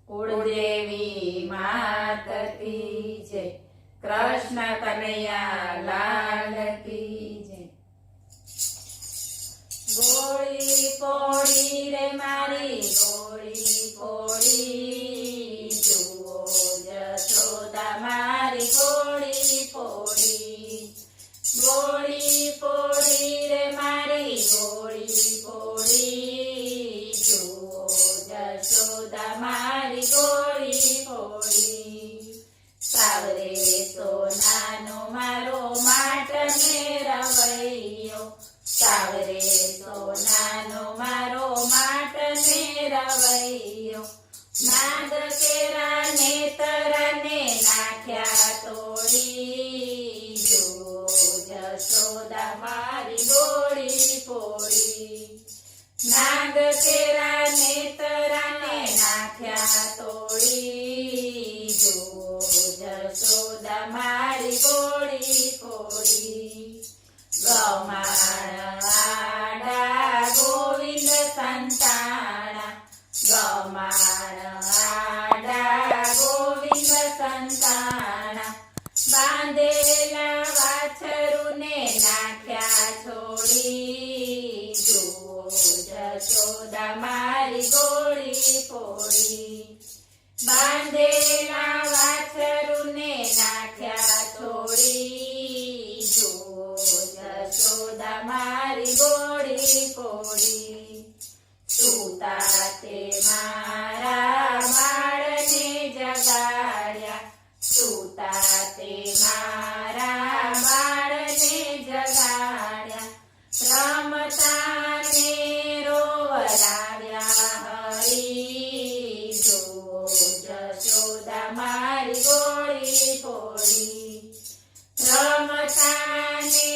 કુળદેવી માત કી જય, કૃષ્ણ કનૈયા લાલ કી જય। ગોળી પોળી રે મારી ગોળી પોળી, જુઓ જશોદા મારી ગોળી પોળી। ગોળી પોળી રે મારી ગોળી પોળી, જુઓ જશોદા મારી ગોળી પોળી। સાવરે સોનાનો મારો માટને રવૈયો, સાવરે સોનાનો મારો માટને રવૈયો। નાગ કેરા નેતરને નાખ્યા તોડી, જુઓ જશોદા મારી ગોળી પોળી। નાગ કેરા નેતરને નાખ્યા તોડી, જુઓ જશોદા મારી ગોળી પોળી। ગમાણ આડા ગોવિંદ સંતાણા, ગમાણ આડા ગોવિંદ સંતાણા। બાંધેલા વાછરુને નાખ્યા છોડી, જુઓ જશોદા મારી ગોળી પોળી। બાંધેલા વાછરુને નાખ્યા છોડી, જુઓ જશોદા મારી ગોળી પોળી। સૂતા તે મારા બાળને જગાડ્યા, સૂતા તે મારા બાળને જગાડ્યા। રમતા ને રોવરાવ્યા હરી, જુઓ જશોદા મારી ગોળી પોળી। રમતા ને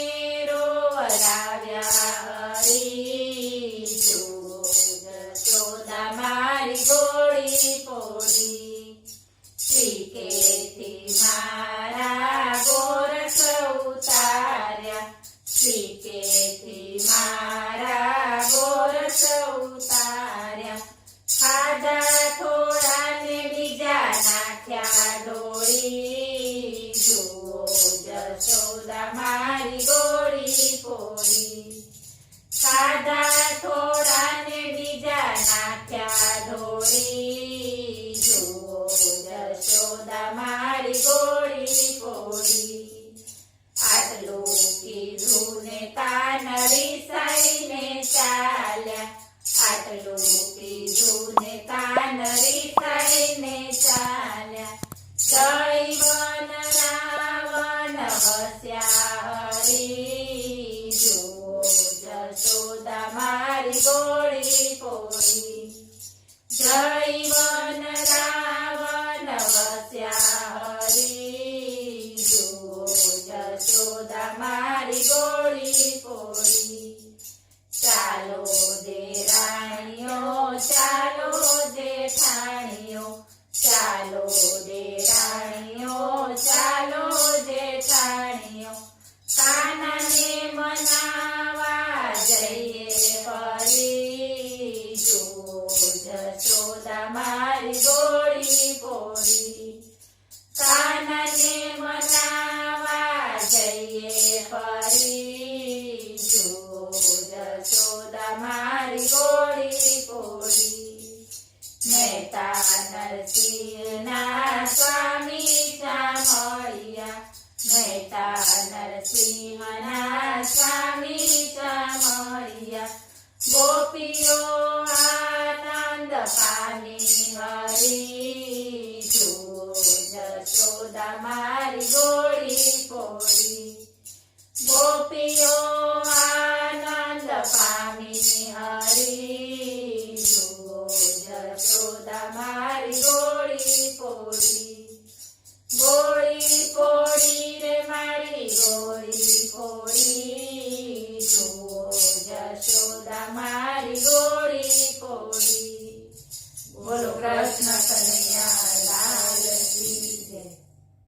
રોવરાવ્યા હરી, જુઓ જશોદા મારી ગોળી પોળી। શ્રીકેથી મારા ગોરખ ઉતાર્યા, શ્રીકેથી મારા ગોરખ ઉતાર્યા। ખાધા થોડા ને બીજા નાખ્યા ડોળી, જુઓ જશોદા મારી ગોળી પોળી। ખાધા થોડા ને બીજા નાખ્યા ઢોળી, જુઓ જશોદા મારી ગોળી પોળી। આટલું કીધું ને કાનડી સાઈને ચાલ્યા, આટલું કીધું ને કાનડી સાઈને ચાલ્યા। જય વન રાવણ વસ્યા હરી, જુઓ જશોદા મારી ગોળી પોળી। જય વન રાવણ વસ્યા હરી, જુઓ જશોદા મારી ગોળી પોળી। ચાલો દેરાણીઓ ચાલો જેઠાણીઓ, ચાલો દેરાણીઓ ચાલો જેઠાણીઓ। કાનાને મનાવા જઈએ ફરી, જુઓ જશોદા મારી ગોળી પોળી। કાનાને મનાવા જઈએ ફરી, જુઓ જશોદા મારી ગોળી પોળી। મહેતા નરસિંહના સ્વામી ચામળિયા, મહેતા નરસિંહના સ્વામી ચામળિયા। ગોપીઓ